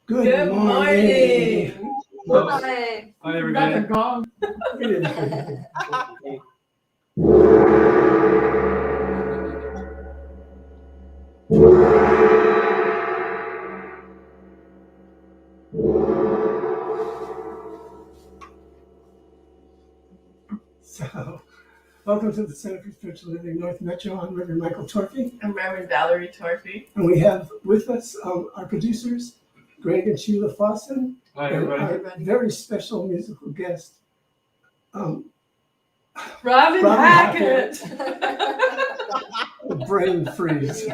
Good morning. Hi. Hi, everybody. Gong. So, welcome to the Center for Spiritual Living North Metro. I'm Reverend Michael Torphy. I'm Reverend Valerie Torphy. And we have with us our producers, Greg and Sheila Fossen. Hi, and everybody. our very special musical guest, Robin Hackett. Brain freeze.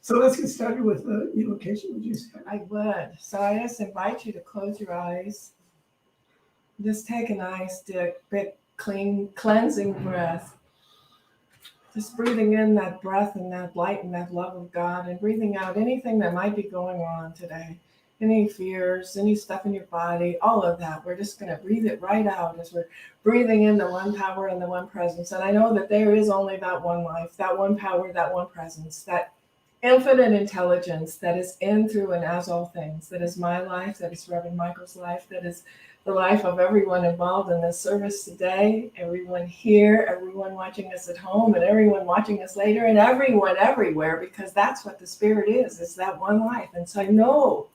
So let's get started with the evocation. Would you say? I would. So I just invite you to close your eyes. Just take a nice, big, clean, cleansing breath. Just breathing in that breath and that light and that love of God, and breathing out anything that might be going on today. Any fears, any stuff in your body, all of that. We're just going to breathe it right out as we're breathing in the one power and the one presence. And I know that there is only that one life, that one power, that one presence, that infinite intelligence that is in, through, and as all things. That is my life, that is Reverend Michael's life, that is the life of everyone involved in this service today, everyone here, everyone watching us at home, and everyone watching us later, and everyone everywhere, because that's what the Spirit is. It's that one life. And so I know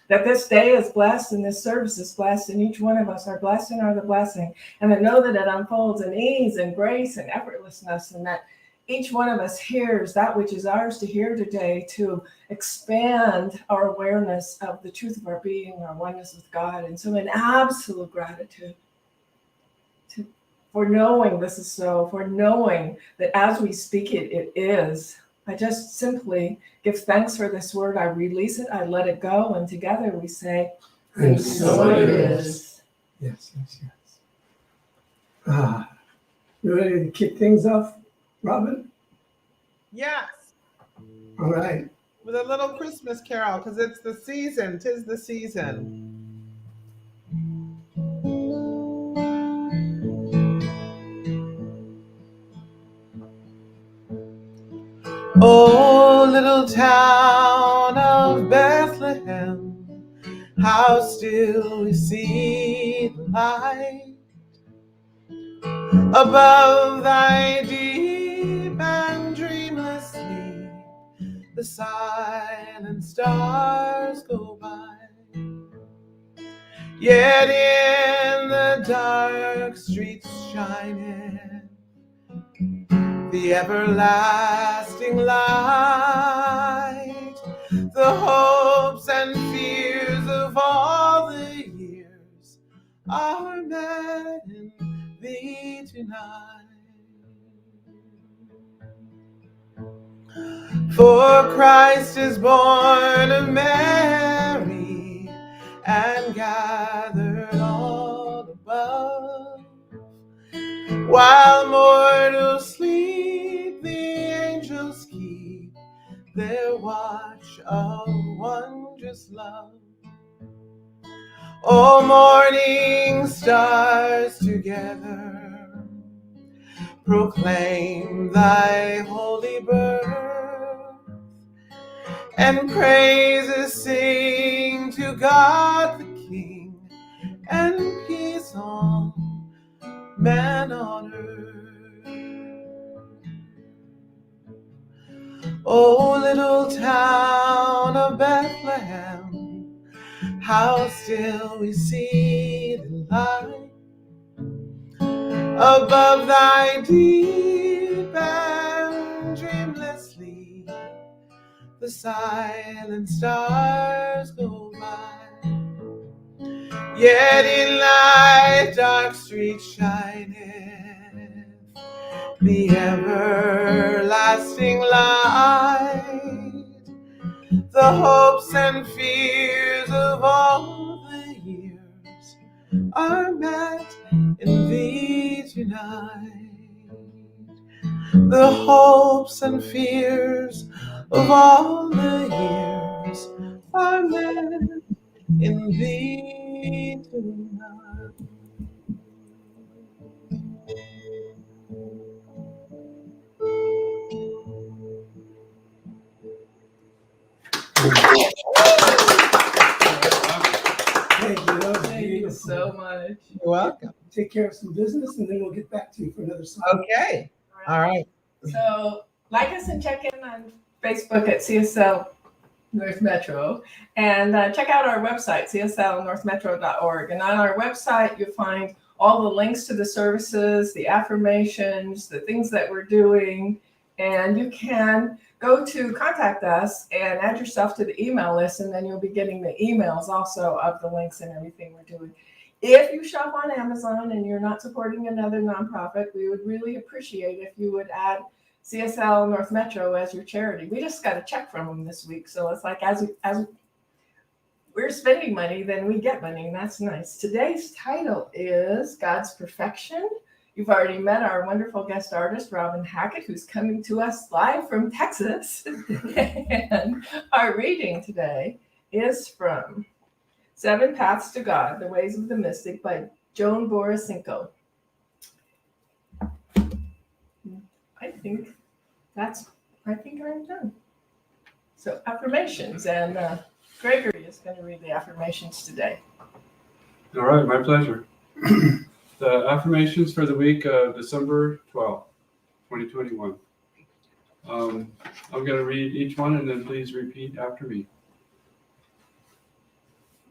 that this day is blessed and this service is blessed, and each one of us are blessed and are the blessing. And I know that it unfolds in ease and grace and effortlessness, and that each one of us hears that which is ours to hear today, to expand our awareness of the truth of our being, our oneness with God. And so in absolute gratitude for knowing this is so, for knowing that as we speak it, it is. I just simply give thanks for this word. I release it, I let it go, and together we say, And so it it is. Yes. You ready to kick things off, Robin? Yes, All right. with a little Christmas carol, because it's the season. 'Tis the season. Oh, little town of Bethlehem, how still we see the light above thy deep and dreamless sleep. The silent stars go by, yet in the dark streets shining the everlasting light. The hopes and fears of all the years are met in thee tonight. For Christ is born of Mary and gathered all above. While mortals sleep, the angels keep their watch of wondrous love. O morning stars together proclaim thy holy birth, and praises sing to God the King, and peace on man on earth. O little town of Bethlehem, how still we see the light above thy deep and dreamless sleep. The silent stars go by, yet in thy dark street shineth the everlasting light. The hopes and fears of all the years are met in thee tonight. The hopes and fears of all the years are met in thee tonight. take care of some business, and then we'll get back to you for another song. Okay. All right. So like us and check in on Facebook at CSL North Metro, and check out our website, cslnorthmetro.org. And on our website, you'll find all the links to the services, the affirmations, the things that we're doing. And you can go to contact us and add yourself to the email list, and then you'll be getting the emails also of the links and everything we're doing. If you shop on Amazon and you're not supporting another nonprofit, we would really appreciate if you would add CSL North Metro as your charity. We just got a check from them this week. So it's like as we're spending money, then we get money, and that's nice. Today's title is God's Perfection. You've already met our wonderful guest artist, Robin Hackett, who's coming to us live from Texas. And our reading today is from 7 Paths to God, The Ways of the Mystic by Joan Borysenko. I think I'm done. So affirmations, and Gregory is going to read the affirmations today. All right, my pleasure. The affirmations for the week of December 12th, 2021. I'm going to read each one, and then please repeat after me.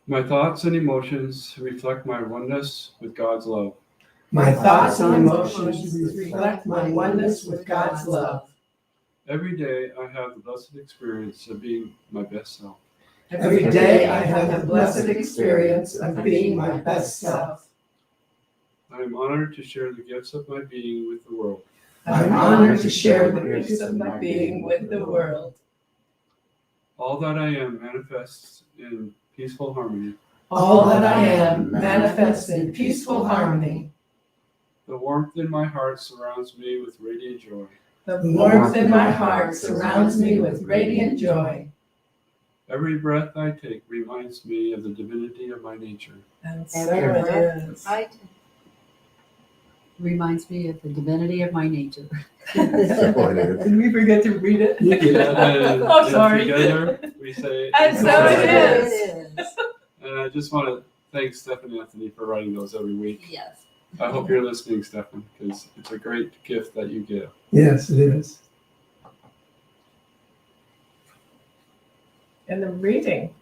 My thoughts and emotions reflect my oneness with God's love. My thoughts and emotions reflect my oneness with God's love. Every day I have the blessed experience of being my best self. Every day I have the blessed experience of being my best self. I am honored to share the gifts of my being with the world. I'm honored to share the gifts of my being with the world. All that I am manifests in peaceful harmony. All that I am manifests in peaceful harmony. The warmth in my heart surrounds me with radiant joy. The warmth in my heart surrounds me with radiant joy. Every breath I take reminds me of the divinity of my nature. And so Every it breath is. reminds me of the divinity of my nature. Did we forget to read it? And, Oh, sorry. And together we say, And so it is. And I just want to thank Stephan Anthony for writing those every week. Yes. I hope you're listening, Stephan, because it's a great gift that you give. Yes, it is. And the reading.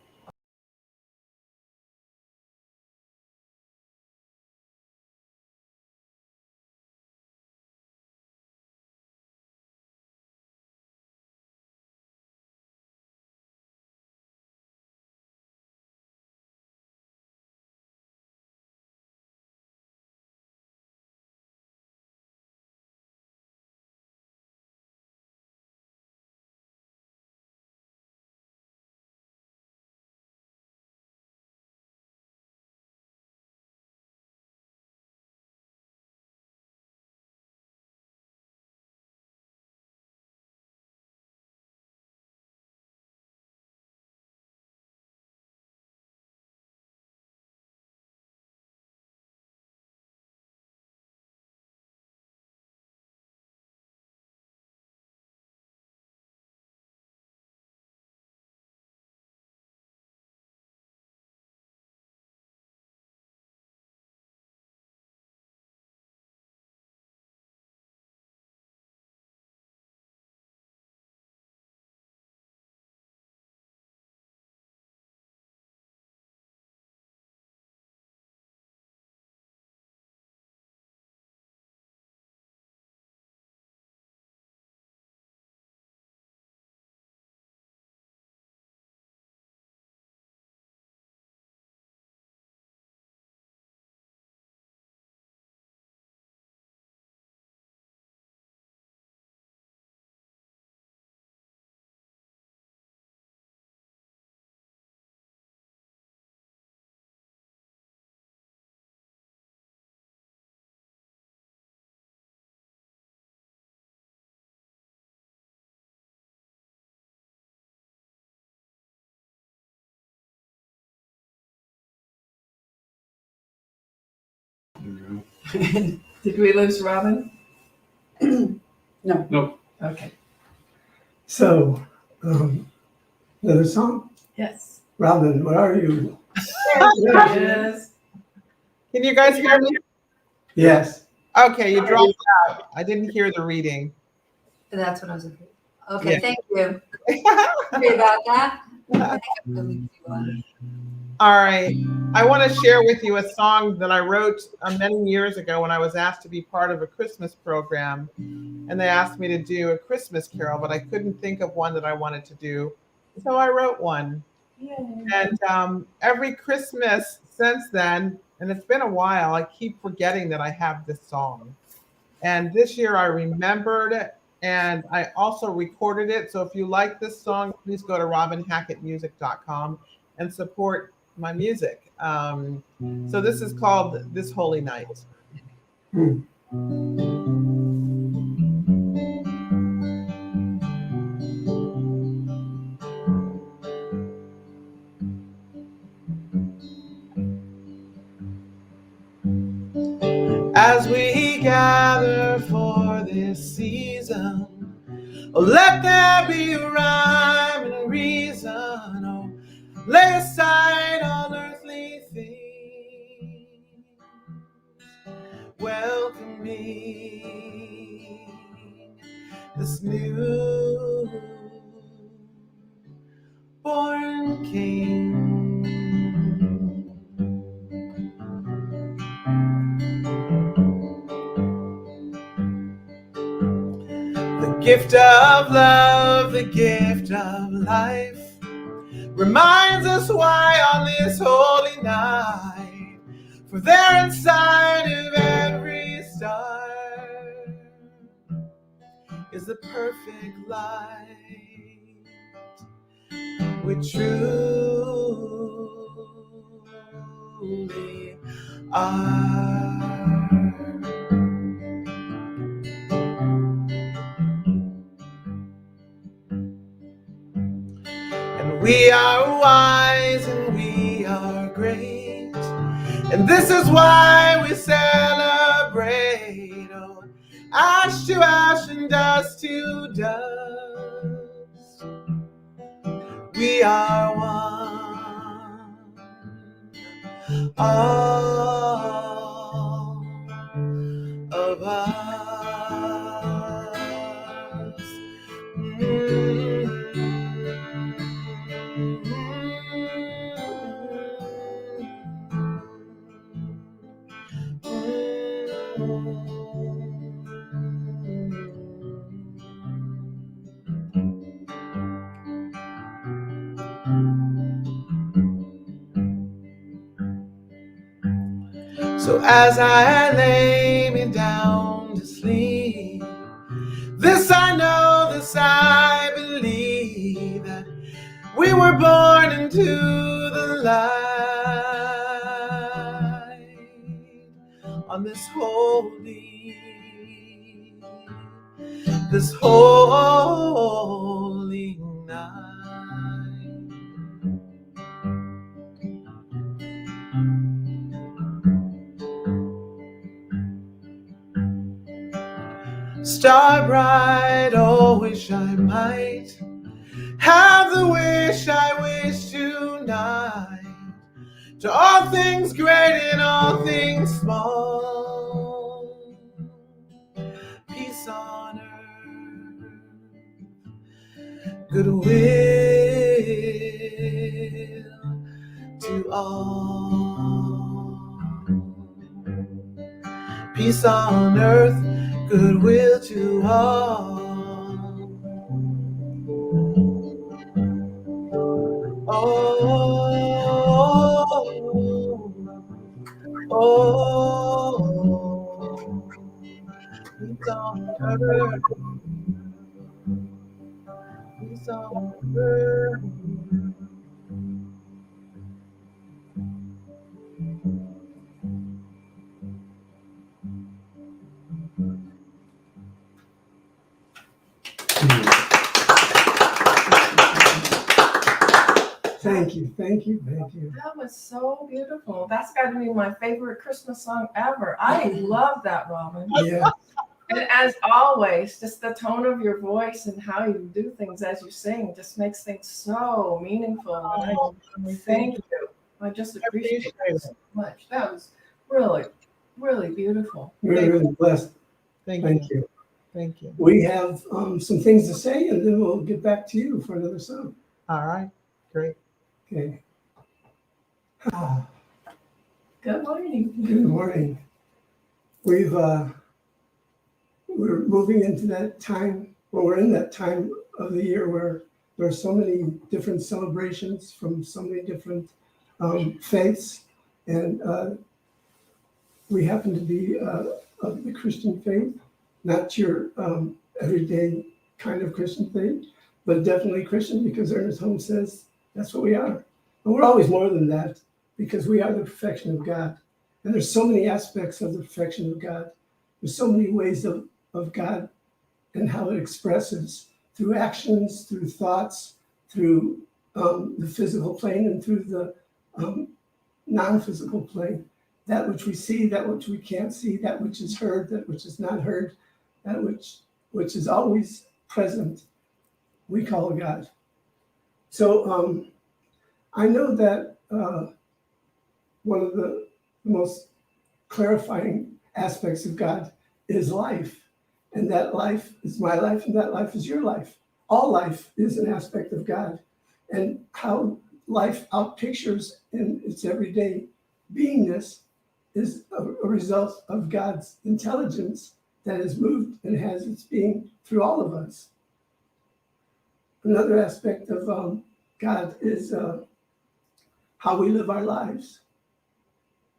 Did we lose Robin? No. Nope. Okay. So, another song? Yes. Robin, where are you? There it is. Can you guys hear me? Yes. Okay, you dropped out. I didn't hear the reading. That's what I was afraid. Okay, Yeah. thank you. Sorry about that. I think I'm really too on. All right. I want to share with you a song that I wrote many years ago when I was asked to be part of a Christmas program. And they asked me to do a Christmas carol, but I couldn't think of one that I wanted to do. So I wrote one. Yay. And every Christmas since then, and it's been a while, I keep forgetting that I have this song. And this year I remembered it, and I also recorded it. So if you like this song, please go to robinhackettmusic.com and support my music. So this is called This Holy Night. As we gather for this season, oh, let there be rhyme and reason. Oh, lay aside all earthly things. Welcome me, this new born King. The gift of love, the gift of life, reminds us why on this holy night. For there inside of every star is the perfect light we truly are. And we are wise and we are great, and this is why we celebrate. Oh, ash to ash and dust to dust, we are one. All of us. So as I lay me down to sleep, this I know, this I believe, that we were born into the light on this holy night. Star bright, oh, wish I might have the wish I wish tonight, to all things great and all things small, peace on earth, goodwill to all. Peace on earth, goodwill to all. Peace on earth, peace on earth. Thank you, thank you, thank you. That was so beautiful. That's got to be my favorite Christmas song ever. I love that, Robin. Yeah, And as always, just the tone of your voice and how you do things as you sing just makes things so meaningful. And I thank you. I just appreciate it so much. That was really really beautiful. Really, really blessed. Thank Thank you. you. Thank you. We have some things to say, and then we'll get back to you for another song. All right. Great. Okay. Good morning. Good morning. We're moving into that time, well, we're in that time of the year where there are so many different celebrations from so many different faiths, and we happen to be of the Christian faith, not your everyday kind of Christian faith, but definitely Christian, because Ernest Holmes says that's what we are. And we're always more than that, because we are the perfection of God. And there's so many aspects of the perfection of God. There's so many ways of God and how it expresses through actions, through thoughts, through the physical plane, and through the non-physical plane. That which we see, that which we can't see, that which is heard, that which is not heard, that which is always present, we call God. So I know that one of the most clarifying aspects of God is life. And that life is my life, and that life is your life. All life is an aspect of God. And how life outpictures in its everyday beingness is a result of God's intelligence that has moved and has its being through all of us. Another aspect of God is how we live our lives.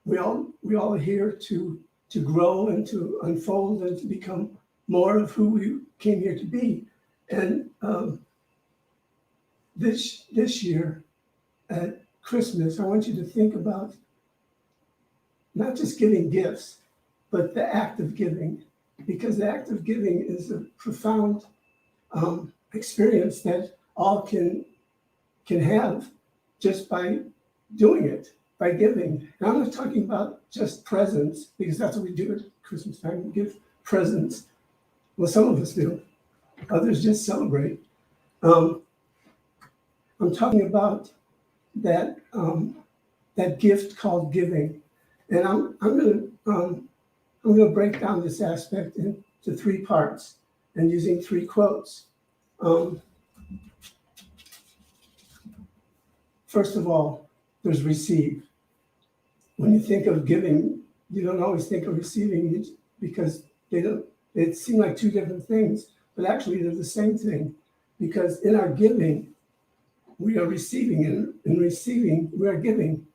We all are here to grow and to unfold and to become more of who we came here to be. And this year at Christmas, I want you to think about not just giving gifts, but the act of giving, because the act of giving is a profound experience that all can have just by doing it, by giving. And I'm not talking about just presents, because that's what we do at Christmas time. We give presents. Well, some of us do. Others just celebrate. I'm talking about that gift called giving, and I'm gonna break down this aspect into three parts, and using three quotes. First of all, there's receive. When you think of giving, you don't always think of receiving, because they seem like two different things, but actually they're the same thing, because in our giving, we are receiving, and in receiving, we are giving.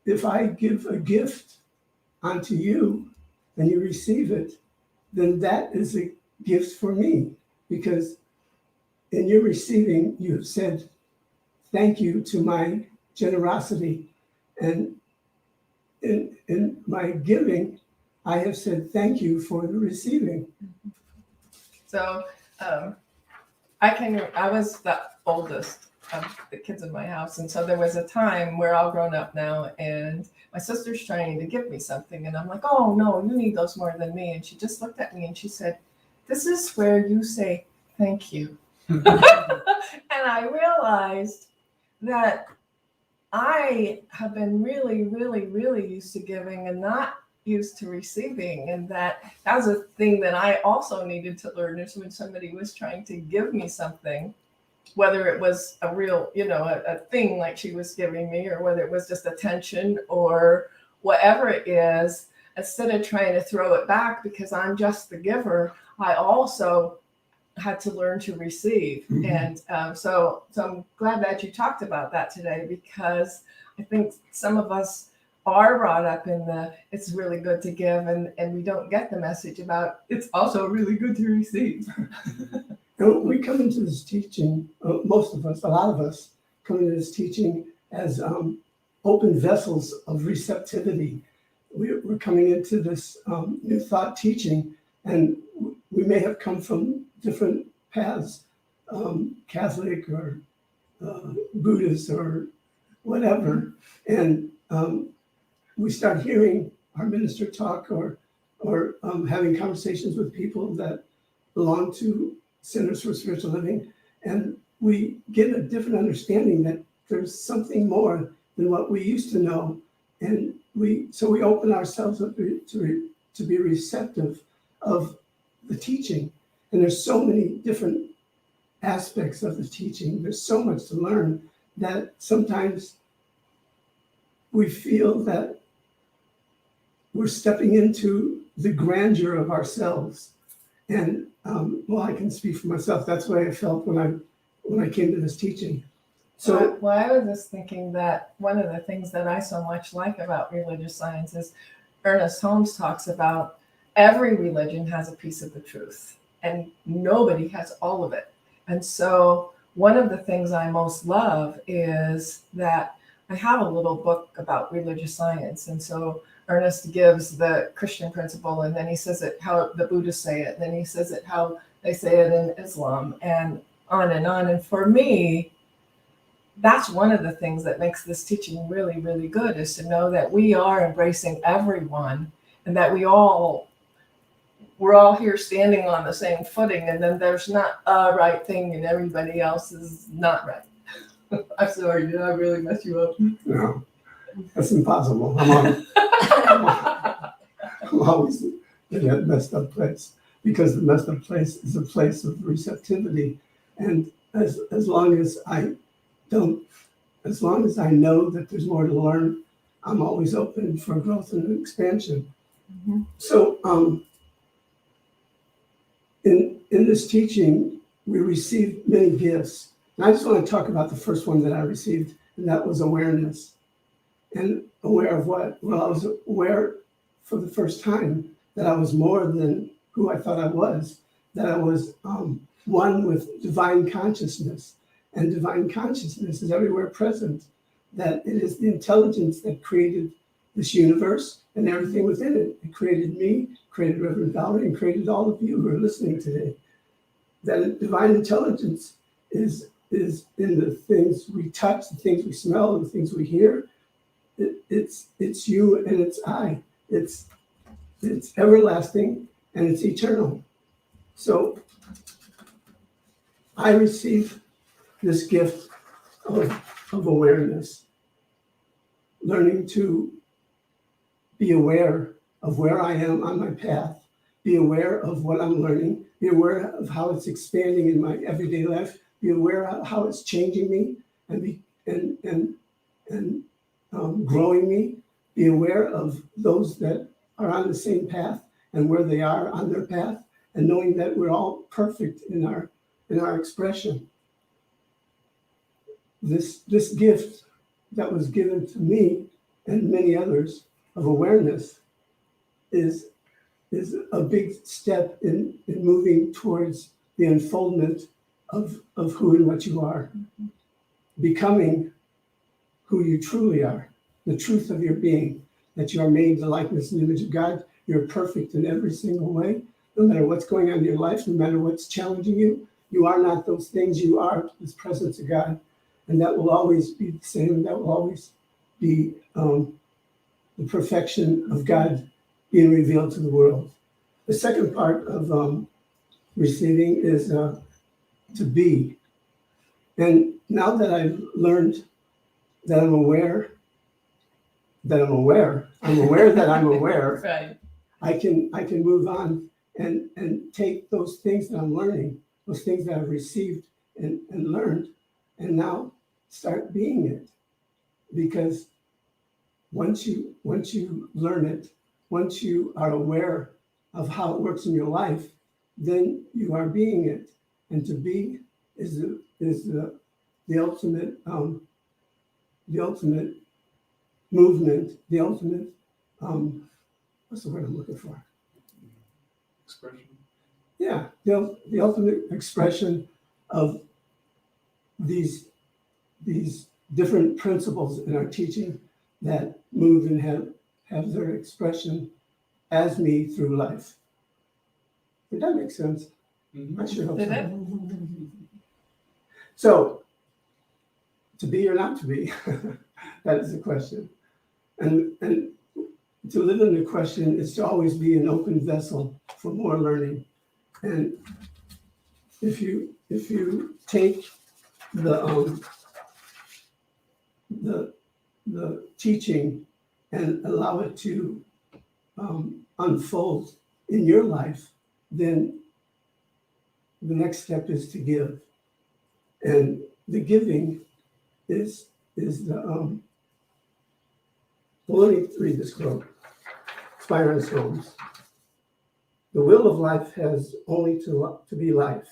If I give a gift unto you and you receive it, then that is a gift for me, because in your receiving, you have said thank you to my generosity, and in my giving, I have said thank you for the receiving. So I was the oldest of the kids in my house. And so there was a time, we're all grown up now, and my sister's trying to give me something. And I'm like, oh, no, you need those more than me. And she just looked at me and she said, this is where you say thank you. And I realized that I have been really, really, really used to giving and not used to receiving. And that was a thing that I also needed to learn, is when somebody was trying to give me something, whether it was a real, a thing like she was giving me, or whether it was just attention or whatever it is, instead of trying to throw it back because I'm just the giver, I also had to learn to receive. Mm-hmm. And so I'm glad that you talked about that today, because I think some of us are brought up in it's really good to give, and we don't get the message about it's also really good to receive. And we come into this teaching, most of us, a lot of us, come into this teaching as open vessels of receptivity. We're coming into this new thought teaching, and we may have come from different paths, Catholic or Buddhist or whatever, and we start hearing our minister talk or having conversations with people that belong to Centers for Spiritual Living, and we get a different understanding that there's something more than what we used to know, And we open ourselves up to be receptive of the teaching. And there's so many different aspects of the teaching. There's so much to learn that sometimes we feel that we're stepping into the grandeur of ourselves. And well, I can speak for myself. That's what I felt when I came to this teaching. So, well, I was just thinking that one of the things that I so much like about religious science is Ernest Holmes talks about every religion has a piece of the truth, and nobody has all of it. And so one of the things I most love is that I have a little book about religious science. And so Ernest gives the Christian principle, and then he says it how the Buddhists say it, and then he says it how they say it in Islam, and on and on. And for me, that's one of the things that makes this teaching really, really good, is to know that we are embracing everyone, and that we're all here standing on the same footing, and then there's not a right thing and everybody else is not right. I'm sorry, did I really mess you up? no, that's impossible. I'm always in that messed up place, because the messed up place is a place of receptivity. And as long as I know that there's more to learn, I'm always open for growth and expansion. Mm-hmm. So in this teaching, we received many gifts. And I just want to talk about the first one that I received, and that was awareness. And aware of what? Well, I was aware for the first time that I was more than who I thought I was, that I was one with divine consciousness. And divine consciousness is everywhere present, that it is the intelligence that created this universe and everything within it. It created me, created Reverend Valerie, and created all of you who are listening today. That divine intelligence is in the things we touch, the things we smell, the things we hear. It's you and it's I. It's everlasting and it's eternal. So I received this gift of awareness, learning to be aware of where I am on my path, be aware of what I'm learning, be aware of how it's expanding in my everyday life, be aware of how it's changing me and growing me, be aware of those that are on the same path and where they are on their path, and knowing that we're all perfect in our expression. This gift that was given to me and many others of awareness is a big step in moving towards the unfoldment of who and what you are, becoming who you truly are, the truth of your being, that you are made in the likeness and image of God. You're perfect in every single way, no matter what's going on in your life, no matter what's challenging you. You are not those things. You are this presence of God. And that will always be the same. That will always be the perfection of God being revealed to the world. The second part of receiving is to be. And now that I've learned that I'm aware that I'm aware that I'm aware, Right. I can move on and take those things that I'm learning, those things that I've received and learned, and now start being it. Because once you learn it, once you are aware of how it works in your life, then you are being it. And to be is the ultimate movement, the ultimate what's the word I'm looking for? Expression. Yeah, the ultimate expression of these different principles in our teaching that move and have their expression as me through life. Did that make sense? I sure hope Did so. it? So, to be or not to be, that is the question. And to live in the question is to always be an open vessel for more learning. And if you take the teaching and allow it to unfold in your life, then the next step is to give. And the giving is the, well, let me read this quote. It's by Ernest Holmes. The will of life has only to be life.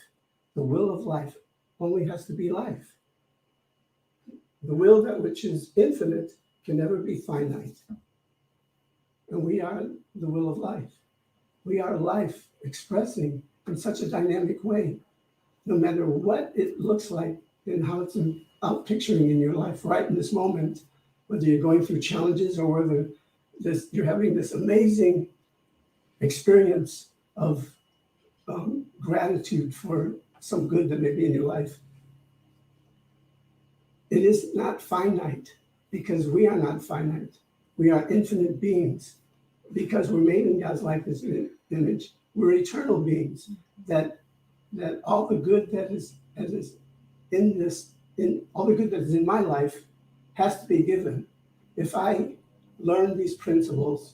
The will of life only has to be life. The will that which is infinite can never be finite. And we are the will of life. We are life expressing in such a dynamic way, no matter what it looks like and how it's out picturing in your life right in this moment, whether you're going through challenges or whether you're having this amazing experience of gratitude for some good that may be in your life. It is not finite because we are not finite. We are infinite beings because we're made in God's likeness and image. We're eternal beings that all the good that is all the good that is in my life has to be given. If I learn these principles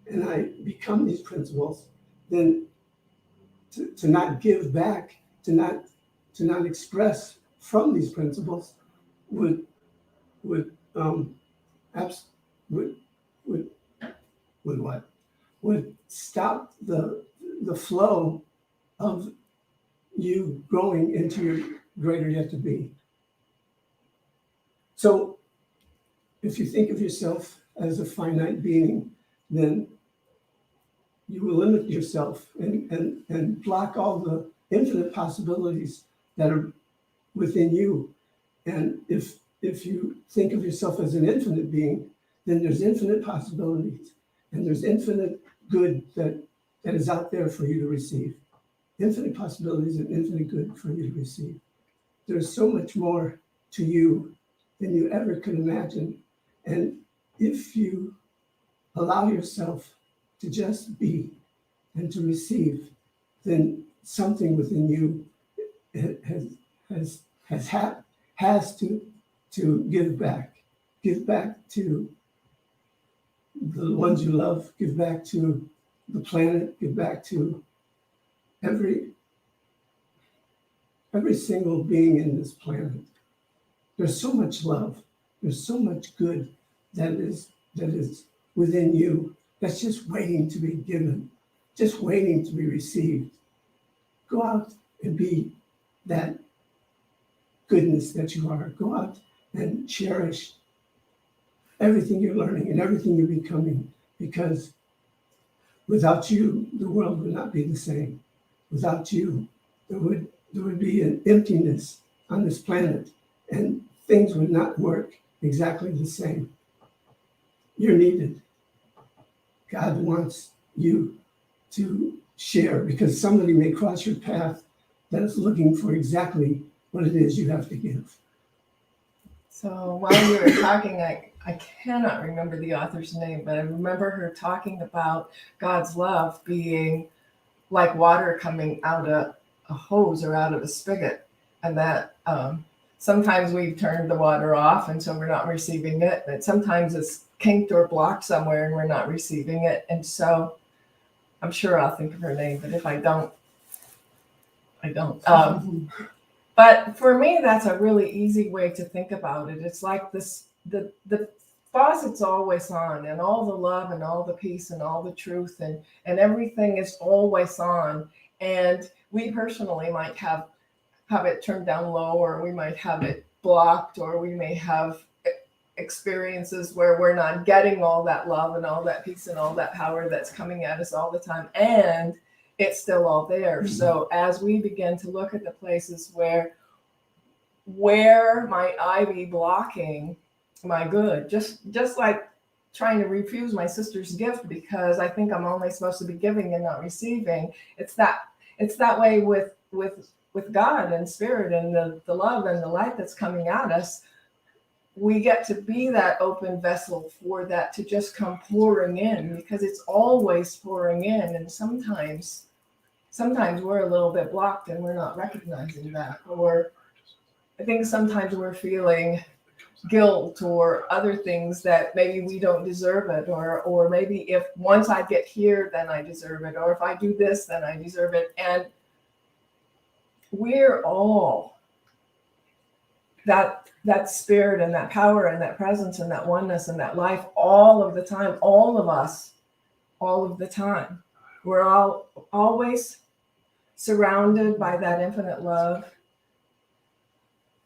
and I become these principles, then to not give back, to not express from these principles would stop the flow of you growing into your greater yet to be. So if you think of yourself as a finite being, then you will limit yourself and block all the infinite possibilities that are within you. And if you think of yourself as an infinite being, then there's infinite possibilities and there's infinite good that is out there for you to receive. Infinite possibilities and infinite good for you to receive. There's so much more to you than you ever could imagine. And if you allow yourself to just be and to receive, then something within you has to give back. Give back to the ones you love, give back to the planet, give back to every single being in this planet. There's so much love, there's so much good that is within you that's just waiting to be given, just waiting to be received. Go out and be that goodness that you are. Go out and cherish everything you're learning and everything you're becoming, because without you, the world would not be the same. Without you, there would be an emptiness on this planet and things would not work exactly the same. You're needed. God wants you to share, because somebody may cross your path that is looking for exactly what it is you have to give. So while you were talking, I cannot remember the author's name, but I remember her talking about God's love being like water coming out of a hose or out of a spigot, and that sometimes we've turned the water off and so we're not receiving it, but sometimes it's kinked or blocked somewhere and we're not receiving it. And so I'm sure I'll think of her name, but if I don't, I don't. But for me, that's a really easy way to think about it. It's like this, the faucet's always on, and all the love and all the peace and all the truth and everything is always on. And we personally might have it turned down low, or we might have it blocked, or we may have experiences where we're not getting all that love and all that peace and all that power that's coming at us all the time. And it's still all there. Mm-hmm. So as we begin to look at the places where might I be blocking my good, just like trying to refuse my sister's gift because I think I'm only supposed to be giving and not receiving. It's that way with God and spirit and the love and the light that's coming at us. We get to be that open vessel for that to just come pouring in, because it's always pouring in. And sometimes we're a little bit blocked and we're not recognizing that. Or I think sometimes we're feeling guilt or other things that maybe we don't deserve it, or maybe if once I get here, then I deserve it, or if I do this, then I deserve it. And we're all that spirit and that power and that presence and that oneness and that life all of the time, all of us, all of the time. We're all always surrounded by that infinite love.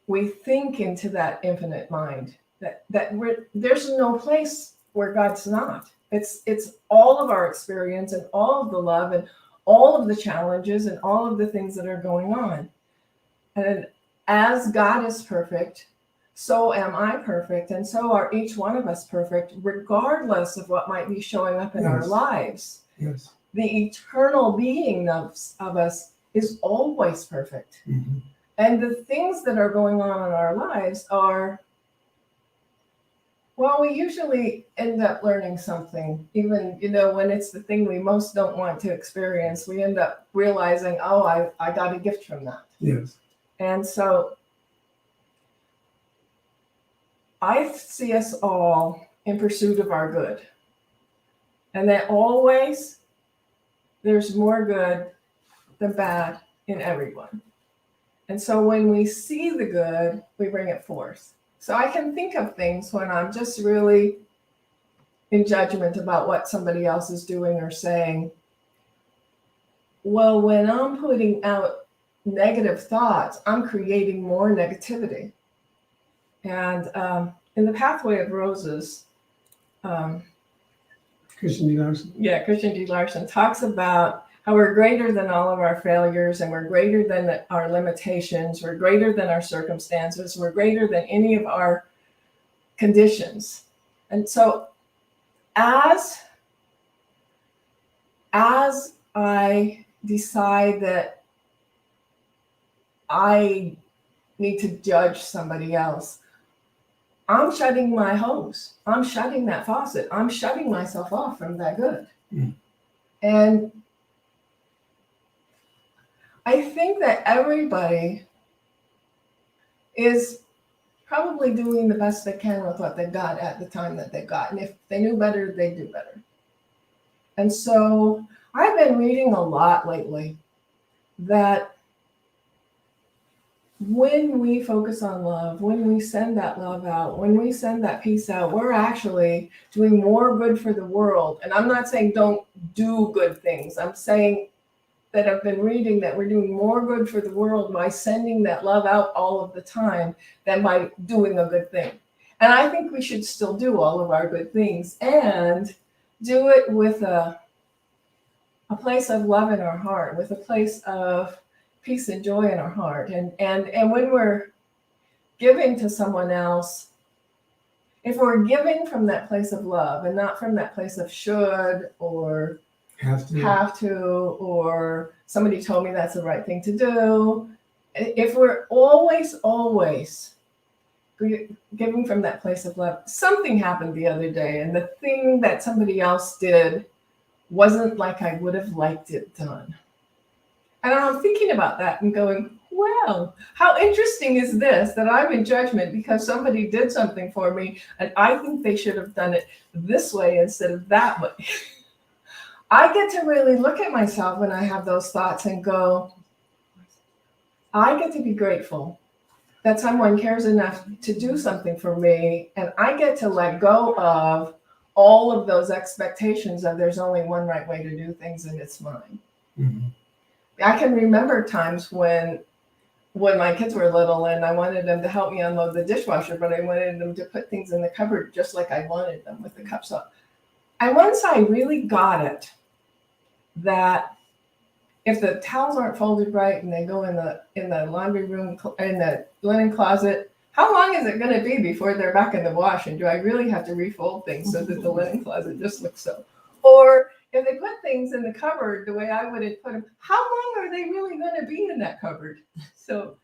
We think into that infinite mind that there's no place where God's not. It's all of our experience and all of the love and all of the challenges and all of the things that are going on. And as God is perfect, so am I perfect, and so are each one of us perfect, regardless of what might be showing up in our lives. Yes. The eternal being of us is always perfect. Mm-hmm. And the things that are going on in our lives are, well, we usually end up learning something. Even, when it's the thing we most don't want to experience, we end up realizing, oh, I got a gift from that. Yes. And so I see us all in pursuit of our good. And that always there's more good than bad in everyone. And so when we see the good, we bring it forth. So I can think of things when I'm just really in judgment about what somebody else is doing or saying. Well, when I'm putting out negative thoughts, I'm creating more negativity. And in the Pathway of Roses, Christian D. Larson. Yeah, Christian D. Larson talks about how we're greater than all of our failures, and we're greater than our limitations, we're greater than our circumstances, we're greater than any of our conditions. And so as I decide that I need to judge somebody else, I'm shutting my hose. I'm shutting that faucet. I'm shutting myself off from that good. Mm. And I think that everybody is probably doing the best they can with what they got at the time that they got. And if they knew better, they'd do better. And so I've been reading a lot lately that when we focus on love, when we send that love out, when we send that peace out, we're actually doing more good for the world. And I'm not saying don't do good things. I'm saying that I've been reading that we're doing more good for the world by sending that love out all of the time than by doing a good thing. And I think we should still do all of our good things and do it with a place of love in our heart, with a place of peace and joy in our heart. And when we're giving to someone else, if we're giving from that place of love and not from that place of should or have to, or somebody told me that's the right thing to do, if we're always giving from that place of love. Something happened the other day, and the thing that somebody else did wasn't like I would have liked it done. And I'm thinking about that and going, well, how interesting is this, that I'm in judgment because somebody did something for me and I think they should have done it this way instead of that way. I get to really look at myself when I have those thoughts and go, I get to be grateful that someone cares enough to do something for me, and I get to let go of all of those expectations of there's only one right way to do things and it's mine. Mm-hmm. I can remember times when my kids were little and I wanted them to help me unload the dishwasher, but I wanted them to put things in the cupboard just like I wanted them with the cups up. And once I really got it, that if the towels aren't folded right and they go in the laundry room, in the linen closet, how long is it going to be before they're back in the wash? And do I really have to refold things so that the linen closet just looks so? Or if they put things in the cupboard the way I would have put them, how long are they really going to be in that cupboard? So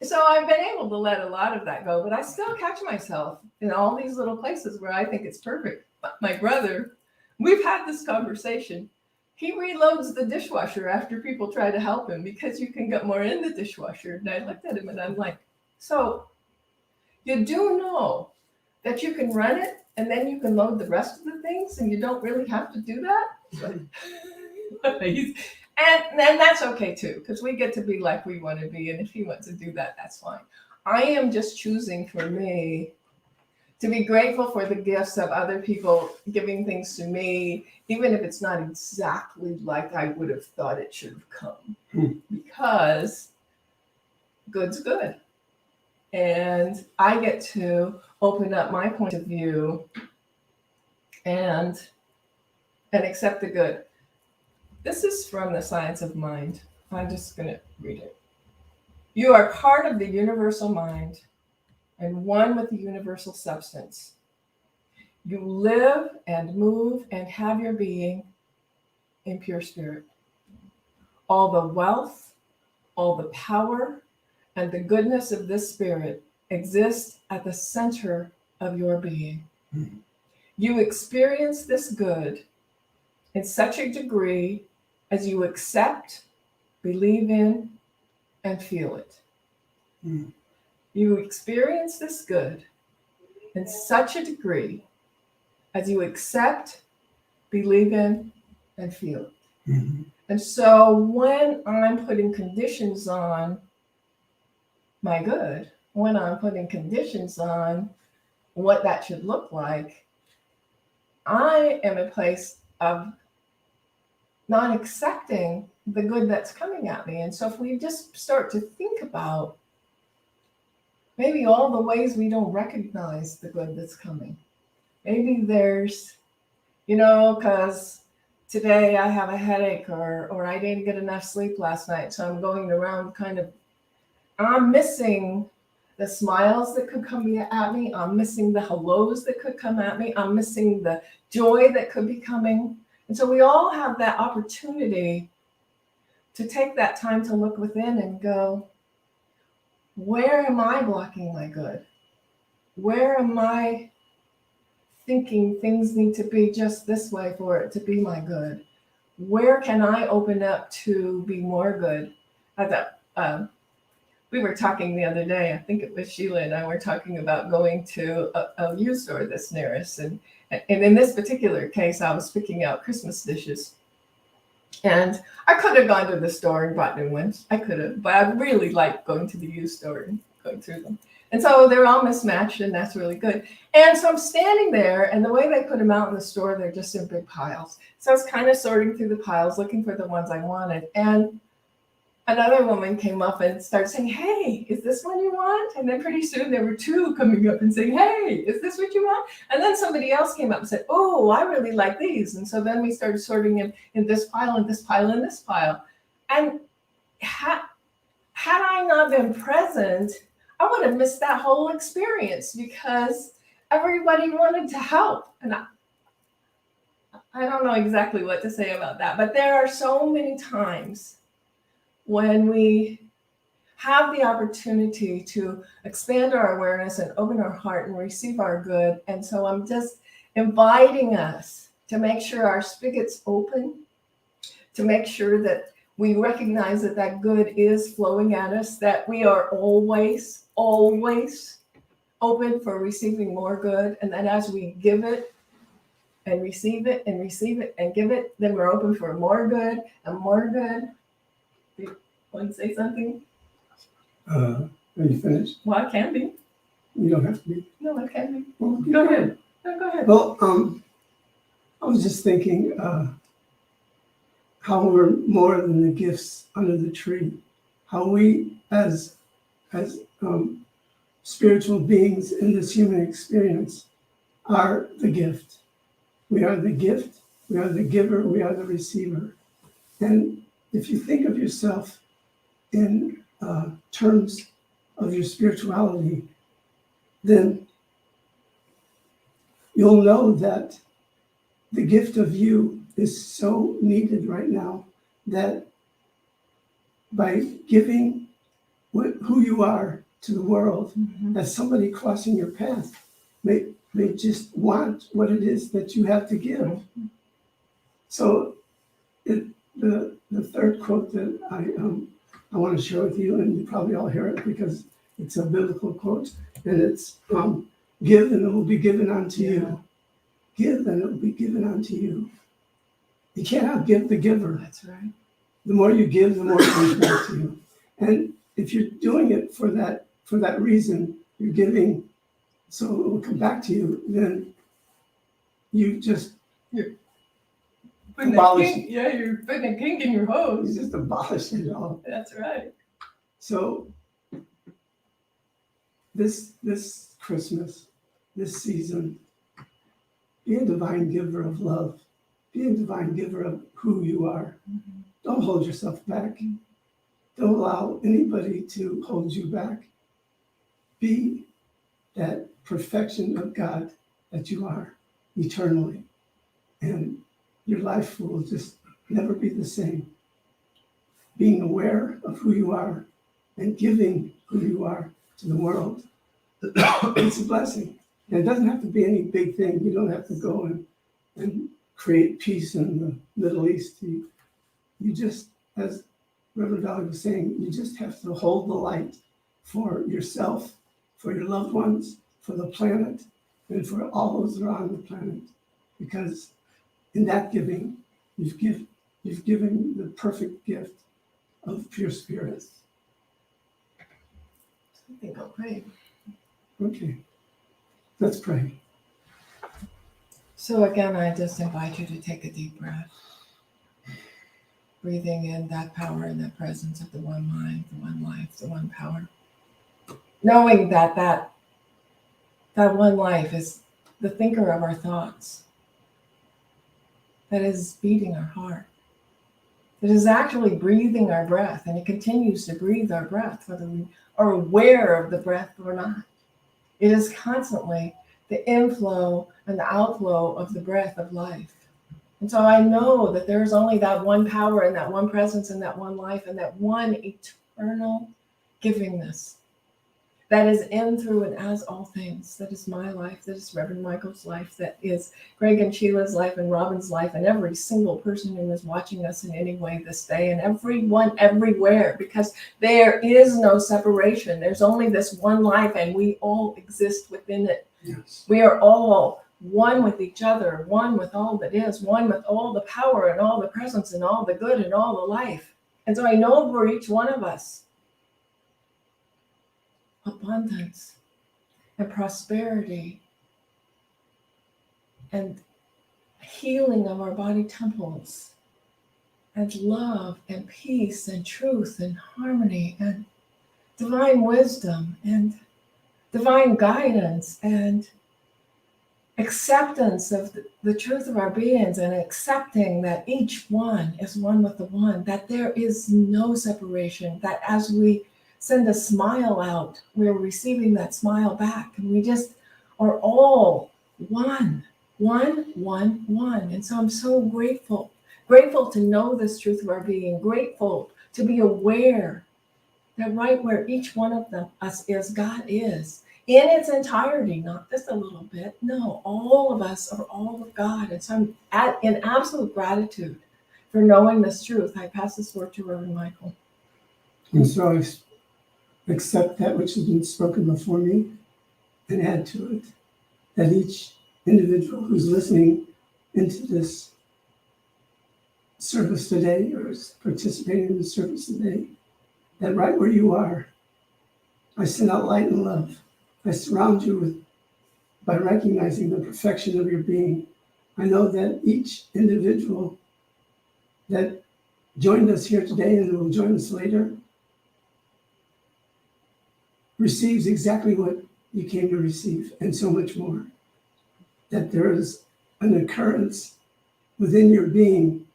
I've been able to let a lot of that go, but I still catch myself in all these little places where I think it's perfect. But my brother, we've had this conversation. He reloads the dishwasher after people try to help him because you can get more in the dishwasher. And I looked at him and I'm like, so you do know that you can run it and then you can load the rest of the things and you don't really have to do that. And that's okay too, because we get to be like we want to be. And if he wants to do that, that's fine. I am just choosing for me to be grateful for the gifts of other people giving things to me, even if it's not exactly like I would have thought it should have come, because good's good. And I get to open up my point of view and accept the good. This is from the Science of Mind. I'm just going to read it. You are part of the universal mind and one with the universal substance. You live and move and have your being in pure spirit. All the wealth, all the power, and the goodness of this spirit exist at the center of your being. Mm-hmm. You experience this good in such a degree as you accept, believe in, and feel it. Mm-hmm. You experience this good in such a degree as you accept, believe in, and feel it. Mm-hmm. And so when I'm putting conditions on my good, when I'm putting conditions on what that should look like, I am in a place of not accepting the good that's coming at me. And so if we just start to think about maybe all the ways we don't recognize the good that's coming. Maybe there's, because today I have a headache or I didn't get enough sleep last night. So I'm going around I'm missing the smiles that could come at me. I'm missing the hellos that could come at me. I'm missing the joy that could be coming. And so we all have that opportunity to take that time to look within and go, where am I blocking my good? Where am I thinking things need to be just this way for it to be my good? Where can I open up to be more good? We were talking the other day, I think it was Sheila and I were talking about going to a used store that's near us. And in this particular case, I was picking out Christmas dishes. And I could have gone to the store and bought new ones. I could have, but I really like going to the used store and going through them. And so they're all mismatched, and that's really good. And so I'm standing there, and the way they put them out in the store, they're just in big piles. So I was kind of sorting through the piles, looking for the ones I wanted. And another woman came up and started saying, hey, is this one you want? And then pretty soon there were two coming up and saying, hey, is this what you want? And then somebody else came up and said, oh, I really like these. And so then we started sorting in this pile and this pile and this pile. And had I not been present, I would have missed that whole experience because everybody wanted to help. And I don't know exactly what to say about that, but there are so many times when we have the opportunity to expand our awareness and open our heart and receive our good. And so I'm just inviting us to make sure our spigot's open, to make sure that we recognize that that good is flowing at us, that we are always open for receiving more good. And that as we give it and receive it and receive it and give it, then we're open for more good and more good. You want to say something? Are you finished? Well, I can be. You don't have to be. No, I can be. Well, Go ahead. No, go ahead. Well, I was just thinking how we're more than the gifts under the tree. How we, as spiritual beings in this human experience, are the gift. We are the gift. We are the giver. We are the receiver. And if you think of yourself in terms of your spirituality, then you'll know that the gift of you is so needed right now that by giving who you are to the world, that somebody crossing your path may just want what it is that you have to give. So the third quote that I want to share with you, and you probably all hear it because It's a biblical quote, and it's give and it will be given unto you. Give and it will be given unto you. You can't outgive the giver. That's right. The more you give, the more it comes back to you. And if you're doing it for that reason, you're giving, so it will come back to you, then you just abolish it. Yeah, you're putting a kink in your hose. You just abolish it all. That's right. So this Christmas, this season, be a divine giver of love. Be a divine giver of who you are. Mm-hmm. Don't hold yourself back. Don't allow anybody to hold you back. Be that perfection of God that you are eternally. And your life will just never be the same. Being aware of who you are and giving who you are to the world, it's a blessing. And it doesn't have to be any big thing. You don't have to go and create peace in the Middle East. You just, as Reverend Valerie was saying, you just have to hold the light for yourself, for your loved ones, for the planet, and for all those that are on the planet. Because in that giving, you've given the perfect gift of pure spirits. I think I'll pray. Okay, let's pray. So again, I just invite you to take a deep breath. Breathing in that power and that presence of the one mind, the one life, the one power. Knowing that one life is the thinker of our thoughts, that is beating our heart, that is actually breathing our breath, and it continues to breathe our breath, whether we are aware of the breath or not. It is constantly the inflow and the outflow of the breath of life. And so I know that there's only that one power and that one presence and that one life and that one eternal givingness that is in, through, and as all things. That is my life, that is Reverend Michael's life, that is Greg and Sheila's life and Robin's life and every single person who is watching us in any way this day, and everyone everywhere, because there is no separation. There's only this one life and we all exist within it. Yes. We are all one with each other, one with all that is, one with all the power and all the presence and all the good and all the life. And so I know for each one of us, abundance and prosperity and healing of our body temples and love and peace and truth and harmony and divine wisdom and divine guidance and acceptance of the truth of our beings, and accepting that each one is one with the one, that there is no separation, that as we send a smile out, we're receiving that smile back, and we just are all one. And so I'm so grateful to know this truth of our being, grateful to be aware that right where each one of us is, God is. In its entirety, not just a little bit. No, all of us are all of God. And so I'm in absolute gratitude for knowing this truth. I pass this word to Reverend Michael. And so I accept that which has been spoken before me and add to it. That each individual who's listening into this service today or is participating in the service today, that right where you are, I send out light and love. I surround you by recognizing the perfection of your being. I know that each individual that joined us here today and will join us later receives exactly what you came to receive and so much more. That there is an occurrence within your being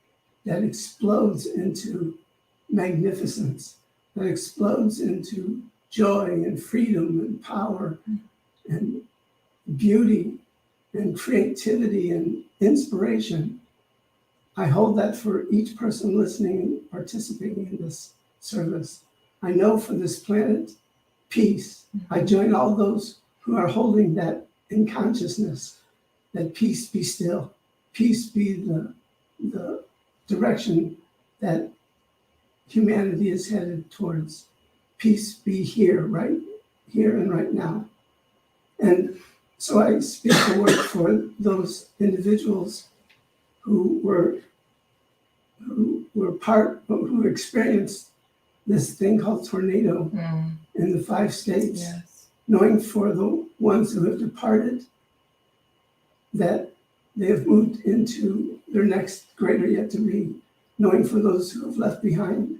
that explodes into magnificence, that explodes into joy and freedom and power and beauty and creativity and inspiration. I hold that for each person listening and participating in this service. I know for this planet, peace. I join all those who are holding that in consciousness, that peace be still. Peace be the direction that humanity is headed towards. Peace be here, right here and right now. And so I speak a word for those individuals who experienced this thing called tornado in the 5 states, Yes. knowing for the ones who have departed that they have moved into their next greater yet to be, knowing for those who have left behind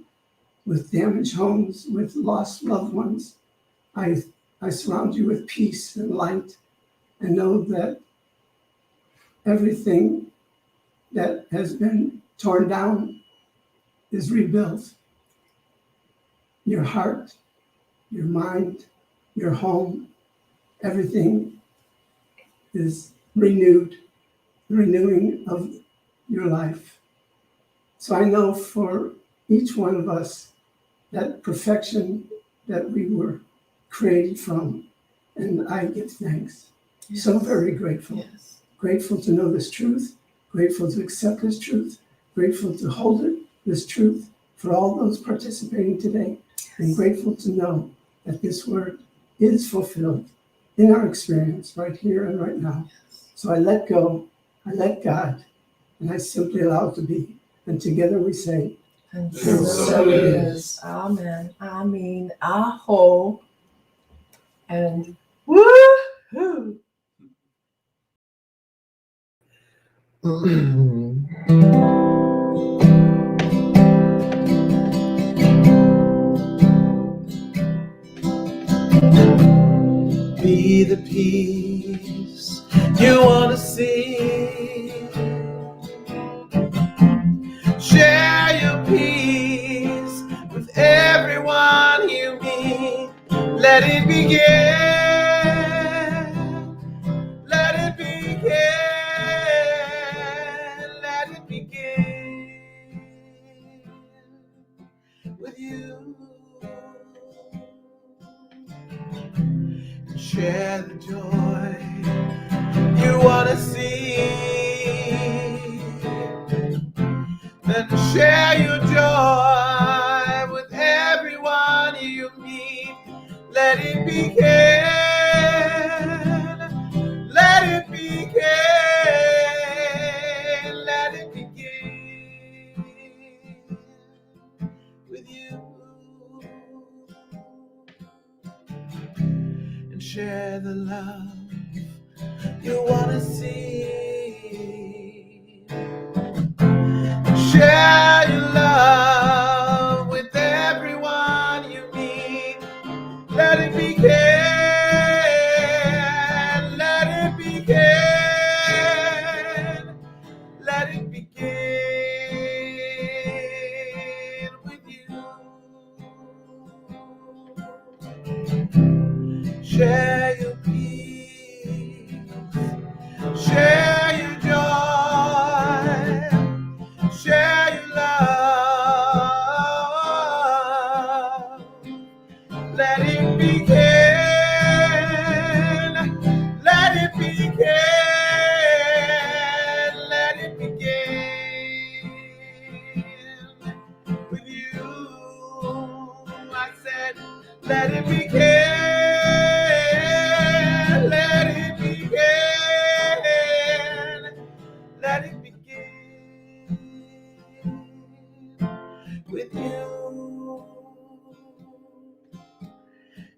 with damaged homes, with lost loved ones. I surround you with peace and light, and know that everything that has been torn down is rebuilt. Your heart, your mind, your home, everything is renewed, the renewing of your life. So I know for each one of us that perfection that we were created from, and I give thanks. Yes. So very grateful. Yes. Grateful to know this truth, grateful to accept this truth, grateful to hold it, this truth, for all those participating today, and grateful to know that this word is fulfilled in our experience right here and right now. So I let go, I let God, and I simply allow it to be. And together we say, And And so it is. Amen. I mean, aho. And woo-hoo. Be the peace you want to see. Share your peace with everyone you meet. Let it begin. Let it begin. Let it begin with you. Share the joy you want to see, and share your joy with everyone you meet. Let it begin, let it begin, let it begin with you. And share the love you want to see. Share your love with everyone you meet. Let it begin. Let it begin. Let it begin with you. Share your peace. Share your joy. Share your love. Let it begin. Let it begin. Let it begin with you. I said, let it begin. Let it begin. Let it begin with you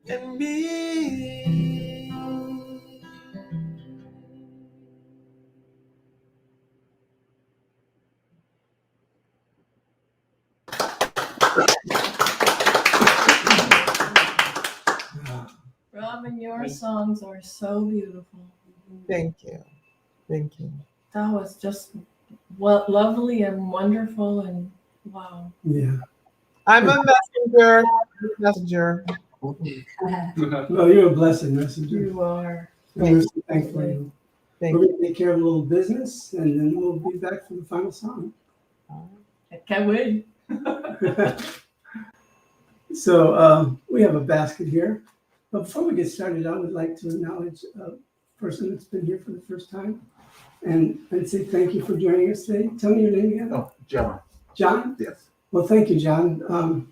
and me. Robin, your songs are so beautiful. Thank you. Thank you. That was just lovely and wonderful, and wow. yeah. I'm a messenger. Messenger. Well, you're a blessed messenger. You are. And we're so thankful for you. Thank We're you. going to take care of a little business, and then we'll be back for the final song. I can't wait. So we have a basket here. But before we get started, I would like to acknowledge a person that's been here for the first time and say thank you for joining us today. Tell me your name again. Oh, John. John? Yes. Well, thank you, John.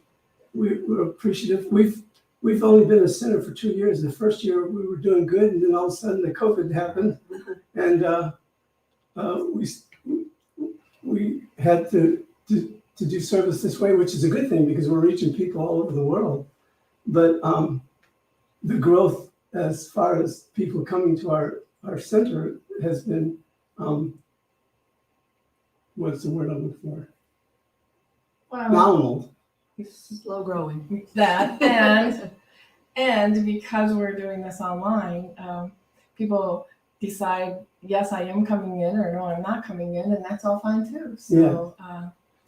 We're appreciative. We've we've only been a center for 2 years. The first year we were doing good, and then all of a sudden the COVID happened, and we had to do service this way, which is a good thing because we're reaching people all over the world. But the growth as far as people coming to our center has been, what's the word I'm looking for? Well, Nominal. Slow growing. that and because we're doing this online, people decide, yes, I am coming in, or no, I'm not coming in, and that's all fine too. So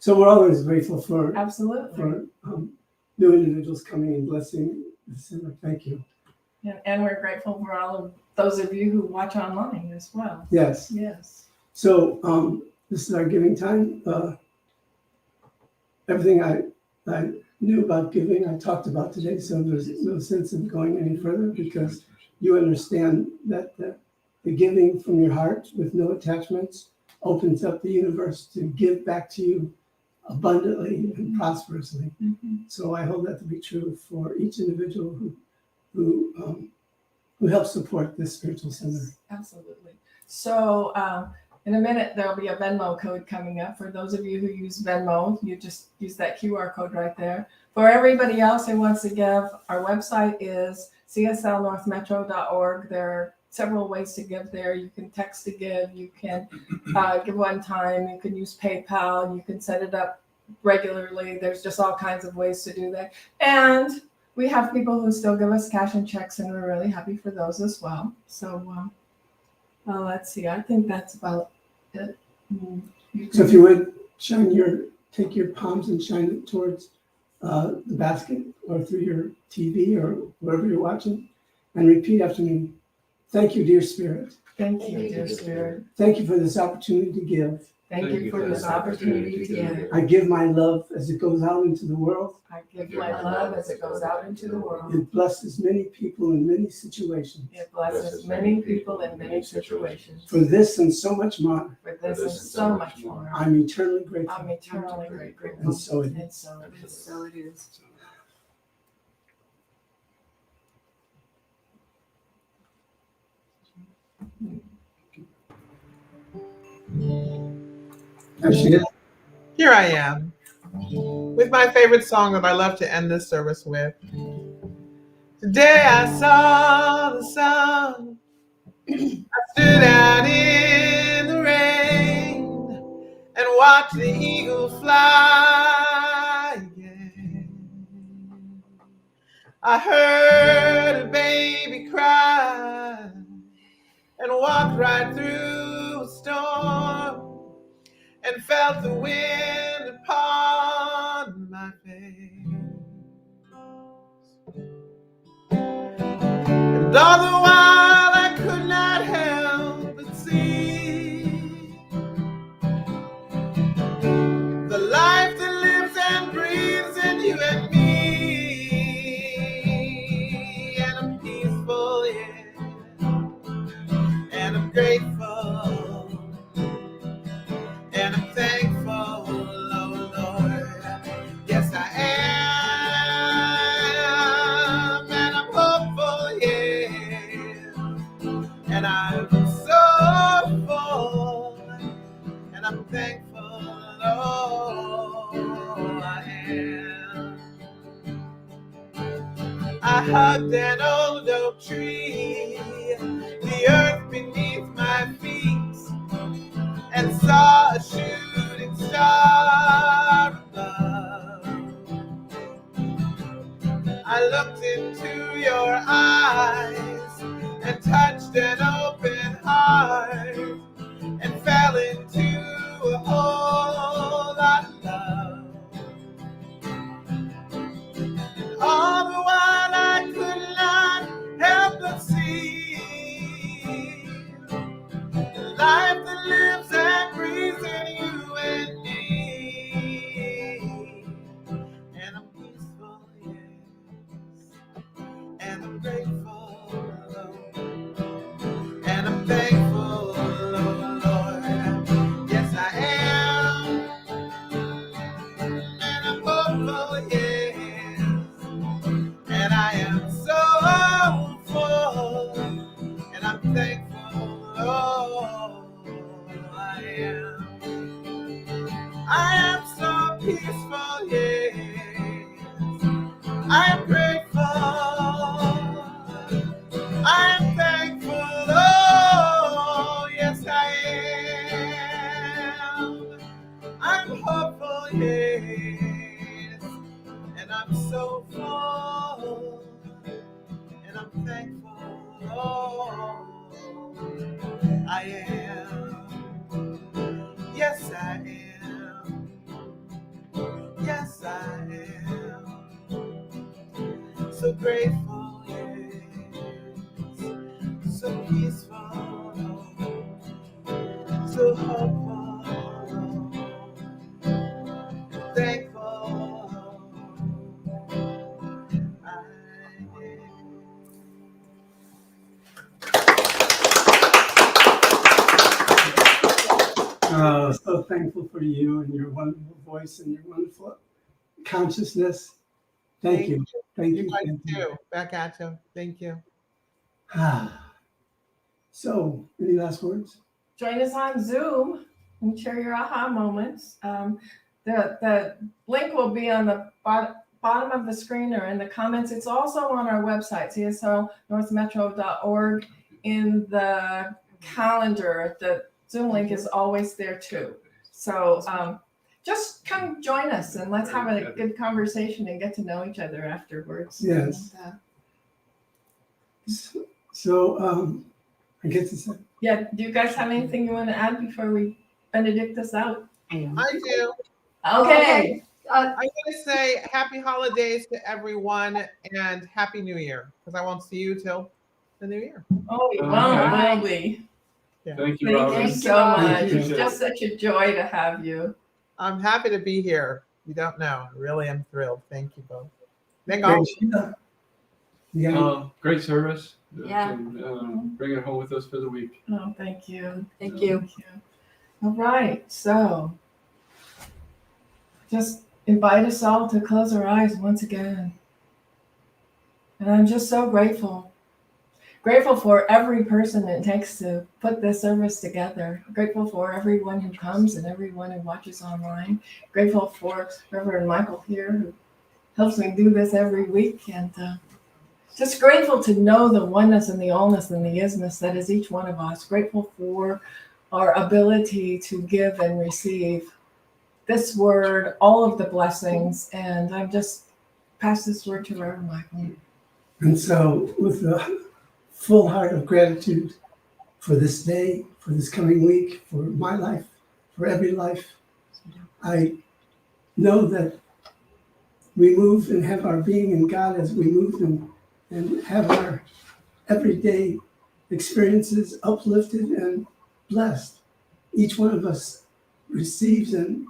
So we're always grateful for absolutely. New individuals coming and blessing the center. Thank you. Yeah, and we're grateful for all of those of you who watch online as well. Yes. Yes. So this is our giving time. Everything I knew about giving, I talked about today. So there's no sense in going any further because you understand that the giving from your heart with no attachments opens up the universe to give back to you abundantly and prosperously. Mm-hmm. So I hold that to be true for each individual who helps support this spiritual center. Absolutely. So in a minute, there'll be a Venmo code coming up. For those of you who use Venmo, you just use that QR code right there. For everybody else who wants to give, our website is cslnorthmetro.org. There are several ways to give there. You can text to give. You can give one time. You can use PayPal. You can set it up regularly. There's just all kinds of ways to do that. And we have people who still give us cash and checks, and we're really happy for those as well. So let's see. I think that's about it. So if you would take your palms and shine it towards the basket or through your TV or wherever you're watching, and repeat after me. Thank you, dear Spirit. Thank you, dear Spirit. Thank you for this opportunity to give. Thank you for this opportunity to give. I give my love as it goes out into the world. I give my love as it goes out into the world. It blesses many people in many situations. It blesses many people in many situations. For this and so much more, For this and so much more. I'm eternally grateful. I'm eternally grateful. And so it is. And so it is. So it is. There she is. Here I am with my favorite song that I love to end this service with. Today I saw the sun. I stood out in the rain and watched the eagle fly again. I heard a baby cry and walked right through a storm and felt the wind upon my face. And all the while I could not help but see the life that lives and breathes in you and me. And I'm peaceful, yeah, and I'm grateful, and I'm thankful, oh Lord. Yes, I am, and I'm hopeful, yeah, and I'm so full, and I'm thankful, oh, I am. I hugged an old oak tree, the earth beneath my feet, and saw a shooting star above. I looked into your eyes and touched an open heart and fell into a whole lot of love. And all the while I could not help but see the life that lives and breathes peaceful, yes. I'm grateful. I'm thankful. Oh, yes, I am. I'm hopeful, yes. And I'm so full. And I'm thankful. Oh, I am. Yes, I am. Yes, I am. So grateful, yes. So peaceful. So hopeful. Thankful. I am. So thankful for you and your wonderful voice and your wonderful consciousness. Thank you. Thank You you. guys Thank you. too. Back at you. Thank you. So, any last words? Join us on Zoom and share your aha moments. The link will be on the bottom of the screen or in the comments. It's also on our website, cslnorthmetro.org. In the calendar, the Zoom link is always there too. So just come join us and let's have a good conversation and get to know each other afterwards. Yes. And, So, I get to say, yeah, do you guys have anything you want to add before we benedict us out? I do. Okay. I'm going to say happy holidays to everyone and happy New Year because I won't see you till the new year. Oh, we won't, Okay. will we? Thank you, Thank Robin. you so much. Thank you. It's just such a joy to have you. I'm happy to be here. You don't know. I really am thrilled. Thank you both. Thank great, all. Sheila. Yeah. Great service. Yeah. And, bring it home with us for the week. Oh, thank you. Thank you. Thank you. All right, so just invite us all to close our eyes once again. And I'm just so grateful. Grateful for every person it takes to put this service together. Grateful for everyone who comes and everyone who watches online. Grateful for Reverend Michael here who helps me do this every week. And just grateful to know the oneness and the allness and the isness that is each one of us. Grateful for our ability to give and receive this word, all of the blessings. And I'm just pass this word to Reverend Michael. And so, with a full heart of gratitude for this day, for this coming week, for my life, for every life, I know that we move and have our being in God as we move and have our everyday experiences uplifted and blessed. Each one of us receives and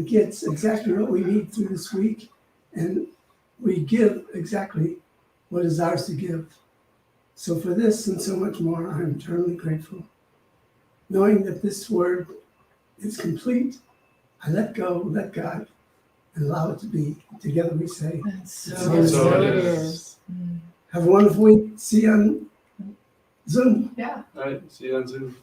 gets exactly what we need through this week, and we give exactly what is ours to give. So for this and so much more, I'm eternally grateful. Knowing that this word is complete, I let go, let God, and allow it to be. Together we say, And so, So it it is. have a wonderful week. See you on Zoom. Yeah. All right. See you on Zoom.